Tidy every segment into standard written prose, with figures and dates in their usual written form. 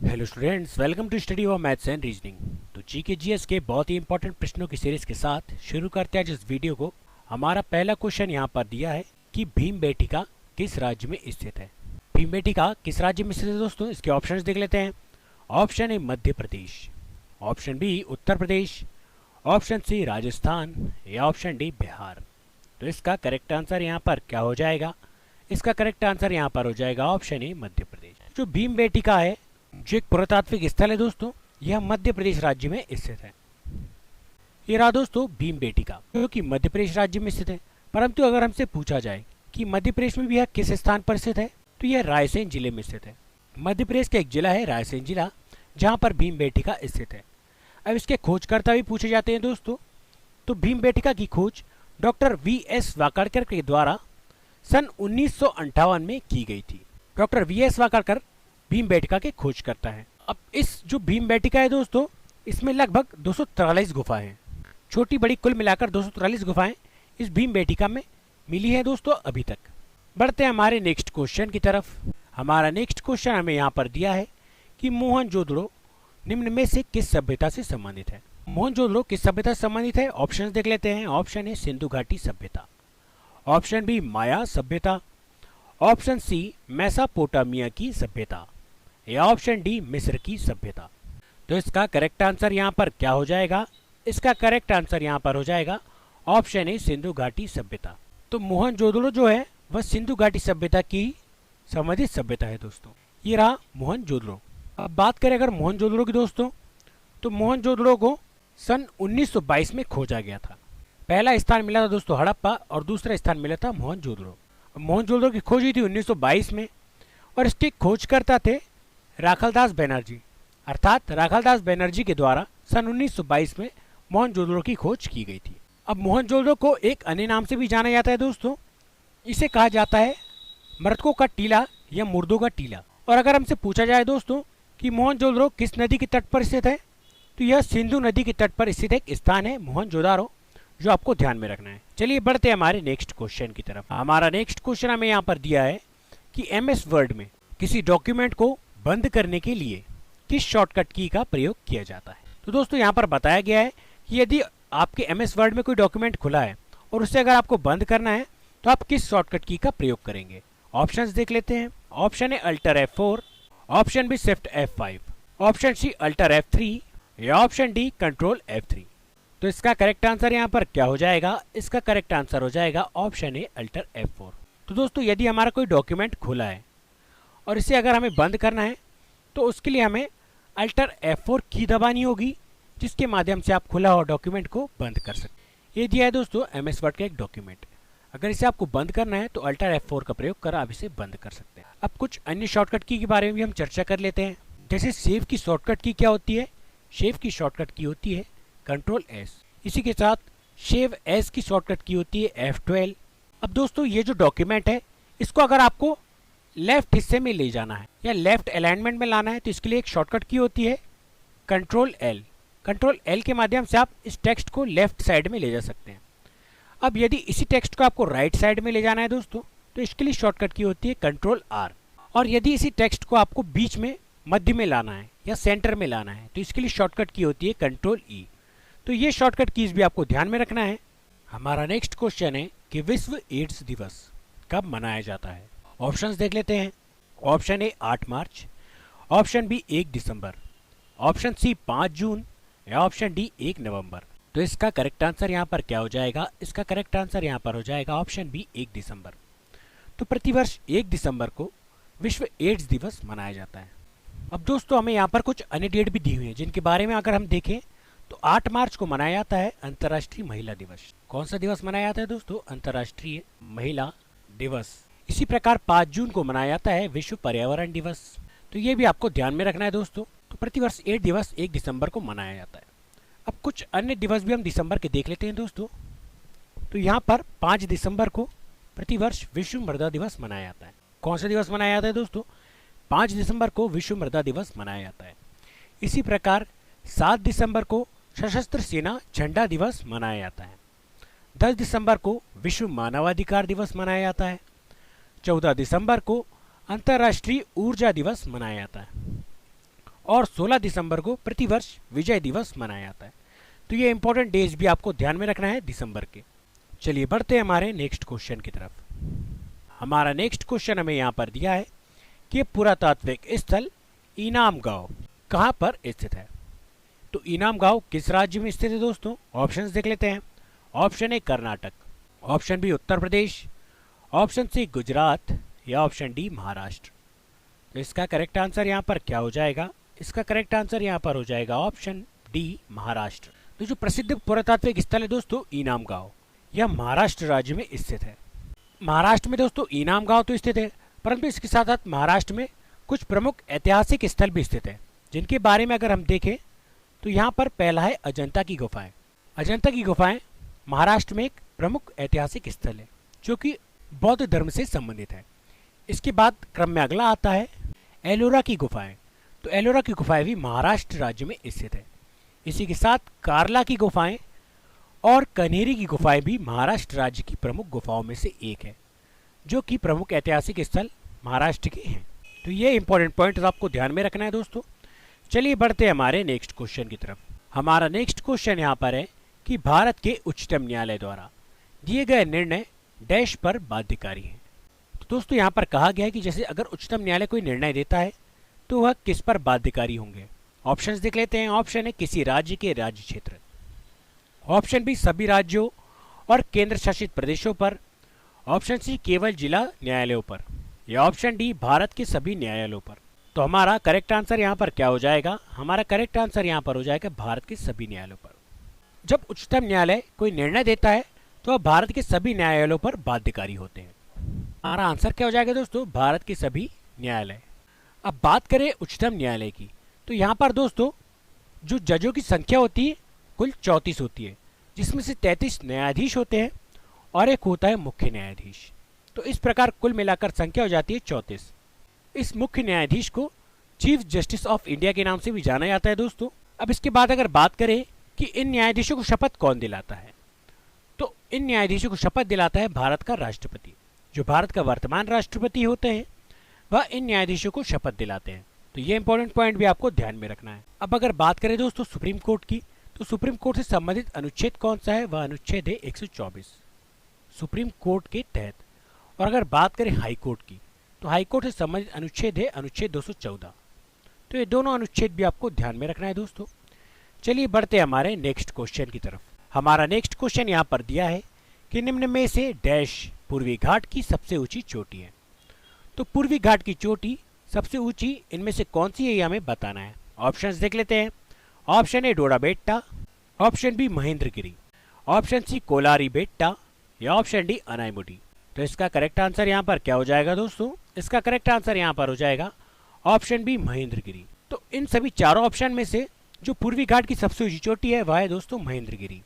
Hello students, welcome to study of maths and reasoning. तो GK GS के बहुत ही important प्रश्नों की सीरीज के साथ शुरू करते हैं इस वीडियो को। हमारा पहला क्वेश्चन यहाँ पर दिया है कि भीमबेटका किस राज्य में स्थित है। भीमबेटका किस राज्य में स्थित है दोस्तों, इसके ऑप्शंस देख लेते हैं। Option A Madhya Pradesh, option B Uttar Pradesh, option C Rajasthan या ऑप्शन डी बिहार। तो इसका करेक्ट आंसर यहाँ पर क्या हो जाएगा? इसका करेक्ट आंसर यहाँ पर हो जाएगा ऑप्शन ए मध्य प्रदेश। जो भीमबेटका है जो एक पुरातात्विक स्थल है दोस्तों, यह मध्य प्रदेश राज्य में स्थित है। ये रहा दोस्तों भीमबेटका, जो कि मध्य प्रदेश राज्य में स्थित है। परंतु अगर हमसे पूछा जाए कि मध्य प्रदेश में भी यह किस स्थान पर स्थित है, तो यह रायसेन जिले में स्थित है। मध्य प्रदेश का एक जिला है रायसेन जिला, जहाँ पर भीमबेटका स्थित है। अब इसके खोजकर्ता भी पूछे जाते हैं दोस्तों। तो भीमबेटका की खोज डॉक्टर वी.एस. वाकाडकर के द्वारा सन 1958 में की गई थी। Doctor VS. वाकाडकर भीमबेटका के खोज करता है। अब इस जो भीमबेटका है दोस्तों, इसमें लगभग 243 गुफाएं हैं। छोटी बड़ी कुल मिलाकर 243 गुफाएं इस भीमबेटका में मिली है दोस्तों अभी तक। बढ़ते हैं हमारे नेक्स्ट क्वेश्चन की तरफ। हमारा नेक्स्ट क्वेश्चन हमें यहाँ पर दिया है कि मोहनजोदड़ो निम्न में से किस सभ्यता से संबंधित है। मोहनजोदड़ो किस सभ्यता से संबंधित है? ऑप्शन देख लेते हैं। ऑप्शन ए सिंधु घाटी सभ्यता, ऑप्शन बी माया सभ्यता, ऑप्शन सी मेसोपोटामिया की सभ्यता या ऑप्शन डी मिस्र की सभ्यता। तो इसका करेक्ट आंसर यहाँ पर क्या हो जाएगा? इसका करेक्ट आंसर यहाँ पर हो जाएगा ऑप्शन ए सिंधु घाटी सभ्यता। तो मोहनजोदड़ो जो है वह सिंधु घाटी सभ्यता की संबंधित सभ्यता है दोस्तों। ये रहा मोहनजोदड़ो। अब बात करें अगर मोहनजोदड़ो की दोस्तों, तो मोहनजोदड़ो को सन 1922 में खोजा गया था। पहला स्थान मिला था दोस्तों हड़प्पा और दूसरा स्थान मिला था मोहनजोदड़ो। मोहनजोदड़ो की खोज हुई थी 1922 में और इसके खोजकर्ता थे राखालदास बनर्जी, अर्थात राखालदास बनर्जी के द्वारा सन 1922 में मोहनजोदड़ो की खोज की गई थी। अब मोहनजोदड़ो को एक अन्य नाम से भी जाना जाता है दोस्तों। इसे कहा जाता है मृतकों का टीला या मुर्दों का टीला। और अगर हमसे पूछा जाए दोस्तों कि मोहनजोदड़ो किस नदी के तट पर स्थित है, तो यह सिंधु नदी के तट पर स्थित एक स्थान है मोहनजोदड़ो, जो आपको ध्यान में रखना है। चलिए बढ़ते हैं हमारे नेक्स्ट क्वेश्चन की तरफ। हमारा नेक्स्ट क्वेश्चन हमें यहाँ पर दिया है कि MS वर्ड में किसी डॉक्यूमेंट को बंद करने के लिए किस शॉर्टकट की का प्रयोग किया जाता है। तो दोस्तों यहाँ पर बताया गया है कि यदि आपके MS वर्ड में कोई डॉक्यूमेंट खुला है और उसे अगर आपको बंद करना है तो आप किस शॉर्टकट की का प्रयोग करेंगे। ऑप्शंस देख लेते हैं। Option A alter F4, option B shift F5, option C alter F3 या ऑप्शन डी कंट्रोल F3। तो इसका करेक्ट आंसर यहाँ पर क्या हो जाएगा? इसका करेक्ट आंसर हो जाएगा ऑप्शन ए अल्टर F4। तो दोस्तों यदि हमारा कोई डॉक्यूमेंट खुला है और इसे अगर हमें बंद करना है तो उसके लिए हमें अल्टर F4 की दबानी होगी, जिसके माध्यम से आप खुला हुआ डॉक्यूमेंट को बंद कर सकते हैं। ये दिया है दोस्तों MS वर्ड का एक डॉक्यूमेंट। अगर इसे आपको बंद करना है तो अल्टर F4 का प्रयोग कर आप इसे बंद कर सकते हैं। अब कुछ अन्य शॉर्टकट की के बारे में भी हम चर्चा कर लेते हैं। जैसे सेव की शॉर्टकट की क्या होती है? सेव की शॉर्टकट की होती है कंट्रोल S। इसी के साथ सेव एज की शॉर्टकट की होती है F12। अब दोस्तों ये जो डॉक्यूमेंट है, इसको अगर आपको लेफ्ट हिस्से में ले जाना है या लेफ्ट अलाइनमेंट में लाना है तो इसके लिए एक शॉर्टकट की होती है कंट्रोल L। कंट्रोल L के माध्यम से आप इस टेक्स्ट को लेफ्ट साइड में ले जा सकते हैं। अब यदि इसी टेक्स्ट को आपको राइट साइड में ले जाना है दोस्तों, तो इसके लिए शॉर्टकट की होती है कंट्रोल R। और यदि इसी टेक्स्ट को आपको बीच में मध्य में लाना है या सेंटर में लाना है तो इसके लिए शॉर्टकट की होती है कंट्रोल E। तो ये शॉर्टकट कीज भी आपको ध्यान में रखना है। हमारा नेक्स्ट क्वेश्चन है कि विश्व एड्स दिवस कब मनाया जाता है। ऑप्शंस देख लेते हैं। ऑप्शन ए 8 मार्च, ऑप्शन बी 1 दिसंबर, ऑप्शन सी 5 जून या ऑप्शन डी 1 नवंबर। तो इसका करेक्ट आंसर यहाँ पर क्या हो जाएगा? इसका करेक्ट आंसर यहाँ पर हो जाएगा ऑप्शन बी 1 दिसंबर। तो प्रतिवर्ष 1 दिसंबर को विश्व एड्स दिवस मनाया जाता है। अब दोस्तों हमें यहाँ पर कुछ अन्य डेट भी दी हुई है, जिनके बारे में अगर हम देखें तो 8 मार्च को मनाया जाता है अंतर्राष्ट्रीय महिला दिवस। कौन सा दिवस मनाया जाता है दोस्तों? अंतर्राष्ट्रीय महिला दिवस। इसी प्रकार 5 जून को मनाया जाता है विश्व पर्यावरण दिवस। तो ये भी आपको ध्यान में रखना है दोस्तों। तो प्रतिवर्ष 8 दिवस 1 दिसंबर को मनाया जाता है। अब कुछ अन्य दिवस भी हम दिसंबर के देख लेते हैं दोस्तों। तो यहाँ पर 5 दिसंबर को प्रतिवर्ष विश्व मृदा दिवस मनाया जाता है। कौन सा दिवस मनाया जाता है दोस्तों? 5 दिसंबर को विश्व मृदा दिवस मनाया जाता है। इसी प्रकार 7 दिसंबर को सशस्त्र सेना झंडा दिवस मनाया जाता है। 10 दिसंबर को विश्व मानवाधिकार दिवस मनाया जाता है। 14 दिसंबर को अंतर्राष्ट्रीय ऊर्जा दिवस मनाया जाता है। और 16 दिसंबर को प्रतिवर्ष विजय दिवस मनाया जाता है। तो ये इंपॉर्टेंट डेज भी आपको ध्यान में रखना है दिसंबर के। चलिए बढ़ते हैं हमारे नेक्स्ट क्वेश्चन की तरफ। हमारा नेक्स्ट क्वेश्चन हमें यहाँ पर दिया है कि पुरातात्विक स्थल इनाम गांव कहाँ पर स्थित है। तो इनाम गांव किस राज्य में स्थित है दोस्तों? ऑप्शंस देख लेते हैं। Option A Karnataka, option B Uttar Pradesh, option C Gujarat या ऑप्शन डी महाराष्ट्र। तो इसका करेक्ट आंसर यहाँ पर क्या हो जाएगा? इसका करेक्ट आंसर यहाँ पर हो जाएगा ऑप्शन डी महाराष्ट्र। तो जो प्रसिद्ध पुरातात्विक स्थल है दोस्तों इनाम गांव, यह महाराष्ट्र राज्य में स्थित है। महाराष्ट्र में दोस्तों इनाम गांव तो स्थित है, परंतु इसके साथ साथ महाराष्ट्र में कुछ प्रमुख ऐतिहासिक स्थल भी स्थित है, जिनके बारे में अगर हम देखें तो यहाँ पर पहला है अजंता की गुफाएं। अजंता की गुफाएं महाराष्ट्र में एक प्रमुख ऐतिहासिक स्थल है जो कि बौद्ध धर्म से संबंधित है। इसके बाद क्रम में अगला आता है एलोरा की गुफाएं। तो एलोरा की गुफाएं भी महाराष्ट्र राज्य में स्थित है। इसी के साथ कार्ला की गुफाएं और कन्हेरी की गुफाएं भी महाराष्ट्र राज्य की प्रमुख गुफाओं में से एक है, जो कि प्रमुख ऐतिहासिक स्थल महाराष्ट्र के हैं। तो ये इंपॉर्टेंट पॉइंट आपको ध्यान में रखना है दोस्तों। चलिए बढ़ते हैं हमारे नेक्स्ट क्वेश्चन की तरफ। हमारा नेक्स्ट क्वेश्चन यहाँ पर है कि भारत के उच्चतम न्यायालय द्वारा दिए गए निर्णय डैश पर बाध्यकारी है। तो दोस्तों यहाँ पर कहा गया है कि जैसे अगर उच्चतम न्यायालय कोई निर्णय देता है तो वह किस पर बाध्यकारी होंगे। ऑप्शंस देख लेते हैं। ऑप्शन है किसी राज्य के राज्य क्षेत्र, ऑप्शन बी सभी राज्यों और केंद्र शासित प्रदेशों पर, ऑप्शन सी केवल जिला न्यायालयों पर, या ऑप्शन डी भारत के सभी न्यायालयों पर। तो हमारा करेक्ट आंसर यहाँ पर क्या हो जाएगा? हमारा करेक्ट आंसर यहाँ पर हो जाएगा भारत के सभी न्यायालयों पर। जब उच्चतम न्यायालय कोई निर्णय देता है तो वह भारत के सभी न्यायालयों पर बाध्यकारी होते हैं। हमारा आंसर क्या हो जाएगा दोस्तों? भारत के सभी न्यायालय। अब बात करें उच्चतम न्यायालय की, तो यहाँ पर दोस्तों जो जजों की संख्या होती है कुल 34 होती है, जिसमें से 33 न्यायाधीश होते हैं और एक होता है मुख्य न्यायाधीश। तो इस प्रकार कुल मिलाकर संख्या हो जाती है 34। इस मुख्य न्यायाधीश को चीफ जस्टिस ऑफ इंडिया के नाम से भी जाना जाता है दोस्तों। अब इसके बाद अगर बात करें कि इन न्यायाधीशों को शपथ कौन दिलाता है, तो इन न्यायाधीशों को शपथ दिलाता है भारत का राष्ट्रपति। जो भारत का वर्तमान राष्ट्रपति होते हैं वह इन न्यायाधीशों को शपथ दिलाते हैं। तो ये इंपॉर्टेंट पॉइंट भी आपको ध्यान में रखना है। अब अगर बात करें दोस्तों सुप्रीम कोर्ट की, तो सुप्रीम कोर्ट से संबंधित अनुच्छेद कौन सा है? वह अनुच्छेद है 124 सुप्रीम कोर्ट के तहत। और अगर बात करें हाई कोर्ट की, तो हाई कोर्ट से संबंधित अनुच्छेद है अनुच्छेद 214। तो ये दोनों अनुच्छेद भी आपको ध्यान में रखना है दोस्तों। चलिए बढ़ते हैं हमारे नेक्स्ट क्वेश्चन की तरफ। हमारा नेक्स्ट क्वेश्चन यहाँ पर दिया है कि निम्न में से डैश पूर्वी घाट की सबसे ऊंची चोटी है। तो पूर्वी घाट की चोटी सबसे ऊंची इनमें से कौन सी है, ये हमें बताना है। ऑप्शंस देख लेते हैं। Option A Doda Betta, option B Mahendragiri, option C Kolari Betta या ऑप्शन डी अनाईमुडी। तो इसका करेक्ट आंसर यहाँ पर क्या हो जाएगा दोस्तों? इसका करेक्ट आंसर यहाँ पर हो जाएगा ऑप्शन बी महेंद्रगिरी। तो इन सभी चारों ऑप्शन में से जो पूर्वी घाट की सबसे ऊंची चोटी है वह है दोस्तों महेंद्रगिरी।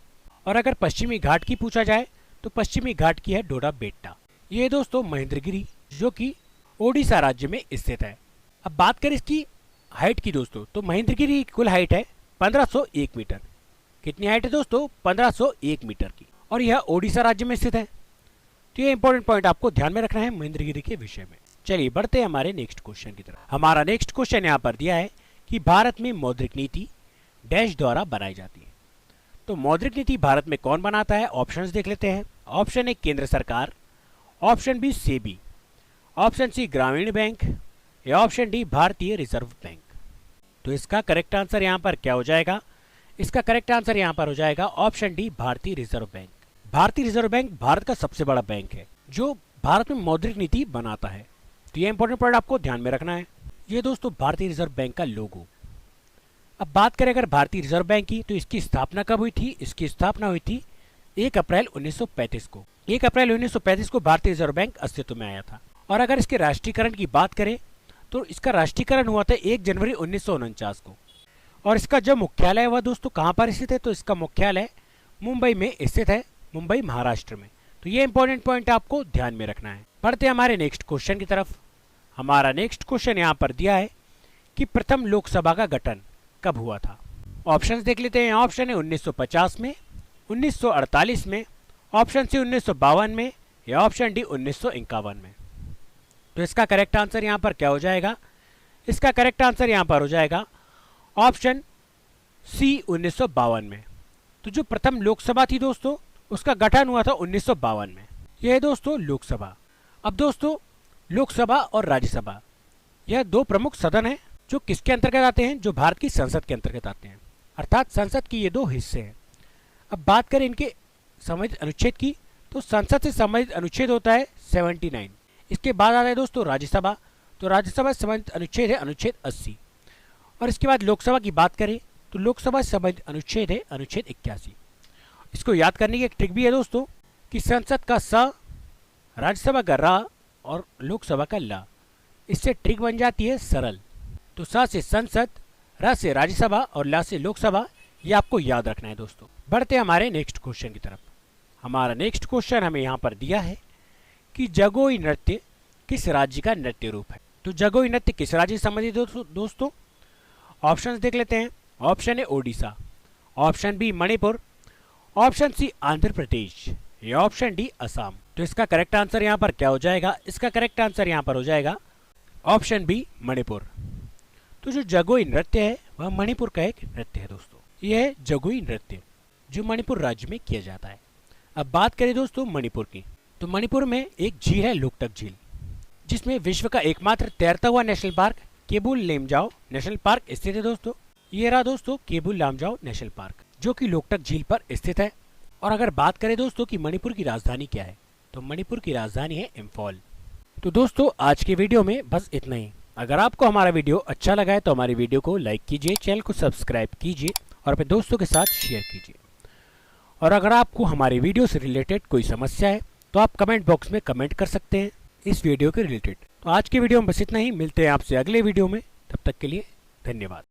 और अगर पश्चिमी घाट की पूछा जाए तो पश्चिमी घाट की है डोडा बेट्टा। ये दोस्तों महेंद्रगिरी जो कि ओडिशा राज्य में स्थित है। अब बात करें इसकी हाइट की दोस्तों, तो महेंद्रगिरी की कुल हाइट है 1501 मीटर। कितनी हाइट है दोस्तों? 1501 मीटर की, और यह ओडिशा राज्य में स्थित है। तो ये इंपॉर्टेंट पॉइंट आपको ध्यान में रखना है महेंद्रगिरी के विषय में। चलिए बढ़ते हैं हमारे नेक्स्ट क्वेश्चन की तरफ। हमारा नेक्स्ट क्वेश्चन यहाँ पर दिया है कि भारत में मौद्रिक नीति डैश द्वारा बनाई जाती है। तो मौद्रिक नीति भारत में कौन बनाता है? ऑप्शंस देख लेते हैं। ऑप्शन ए केंद्र सरकार, option B SEBI, option C ग्रामीण बैंक या ऑप्शन डी भारतीय रिजर्व बैंक। तो इसका करेक्ट आंसर यहाँ पर क्या हो जाएगा? इसका करेक्ट आंसर यहाँ पर हो जाएगा ऑप्शन डी भारतीय रिजर्व बैंक। भारतीय रिजर्व बैंक भारत का सबसे बड़ा बैंक है जो भारत में मौद्रिक नीति बनाता है। तो ये इंपॉर्टेंट पॉइंट आपको ध्यान में रखना है। ये दोस्तों भारतीय रिजर्व बैंक का लोगो। अब बात करें अगर भारतीय रिजर्व बैंक की, तो इसकी स्थापना कब हुई थी? इसकी स्थापना हुई थी 1 अप्रैल 1935 को। 1 अप्रैल 1935 को भारतीय रिजर्व बैंक अस्तित्व में आया था। और अगर इसके राष्ट्रीयकरण की बात करें तो इसका राष्ट्रीयकरण हुआ था 1 जनवरी 1949 को। और इसका जो मुख्यालय है वह दोस्तों कहाँ पर स्थित है? तो इसका मुख्यालय मुंबई में स्थित है, मुंबई महाराष्ट्र में। तो ये इंपॉर्टेंट पॉइंट आपको ध्यान में रखना है। बढ़ते हैं हमारे नेक्स्ट क्वेश्चन की तरफ। हमारा नेक्स्ट क्वेश्चन यहाँ पर दिया है कि प्रथम लोकसभा का गठन कब हुआ था। ऑप्शंस देख लेते हैं। ऑप्शन है 1950 में, 1948 में, ऑप्शन सी 1952 में या ऑप्शन डी 1951 में। तो इसका करेक्ट आंसर यहाँ पर क्या हो जाएगा? इसका करेक्ट आंसर यहाँ पर हो जाएगा ऑप्शन सी 1952 में। तो जो प्रथम लोकसभा थी दोस्तों, उसका गठन हुआ था 1952 में। यह है दोस्तों लोकसभा। अब दोस्तों लोकसभा और राज्यसभा यह दो प्रमुख सदन हैं जो किसके अंतर्गत आते हैं, जो भारत की संसद के अंतर्गत आते हैं, अर्थात संसद के ये दो हिस्से हैं। अब बात करें इनके संबंधित अनुच्छेद की, तो संसद से संबंधित अनुच्छेद होता है 79। इसके बाद आता है दोस्तों राज्यसभा। तो राज्यसभा से संबंधित अनुच्छेद है अनुच्छेद 80। और इसके बाद लोकसभा की बात करें तो लोकसभा से संबंधित अनुच्छेद है अनुच्छेद 81। इसको याद करने की एक ट्रिक भी है दोस्तों कि संसद का स, राज्यसभा का रा और लोकसभा का ला, इससे ट्रिक बन जाती है सरल। तो स से संसद, र से राज्यसभा और ला से लोकसभा, ये आपको याद रखना है दोस्तों। बढ़ते हैं हमारे नेक्स्ट क्वेश्चन की तरफ। हमारा नेक्स्ट क्वेश्चन हमें यहाँ पर दिया है कि जगोई नृत्य किस राज्य का नृत्य रूप है। तो जगोई नृत्य किस राज्य से संबंधित दोस्तों? ऑप्शंस देख लेते हैं। Option A Odisha, option B Manipur, option C Andhra Pradesh या ऑप्शन डी असम। तो इसका करेक्ट आंसर यहाँ पर क्या हो जाएगा? इसका करेक्ट आंसर यहाँ पर हो जाएगा ऑप्शन बी मणिपुर। तो जो जगोई नृत्य है वह मणिपुर का एक नृत्य है दोस्तों। यह है जगोई नृत्य जो मणिपुर राज्य में किया जाता है। अब बात करें दोस्तों मणिपुर की, तो मणिपुर में एक झील है लोकटक झील, जिसमें विश्व का एकमात्र तैरता हुआ national park Keibul Lamjao national park स्थित है दोस्तों। ये रहा दोस्तों केबुल लामजाओ नेशनल पार्क, जो कि लोकटक झील पर स्थित है। और अगर बात करें दोस्तों कि मणिपुर की राजधानी क्या है, तो मणिपुर की राजधानी है इम्फॉल। तो दोस्तों आज के वीडियो में बस इतना ही। अगर आपको हमारा वीडियो अच्छा लगा है तो हमारी वीडियो को लाइक कीजिए, चैनल को सब्सक्राइब कीजिए और अपने दोस्तों के साथ शेयर कीजिए। और अगर आपको हमारे वीडियो से रिलेटेड कोई समस्या है तो आप कमेंट बॉक्स में कमेंट कर सकते हैं इस वीडियो के रिलेटेड। तो आज के वीडियो में बस इतना ही। मिलते हैं आपसे अगले वीडियो में, तब तक के लिए धन्यवाद।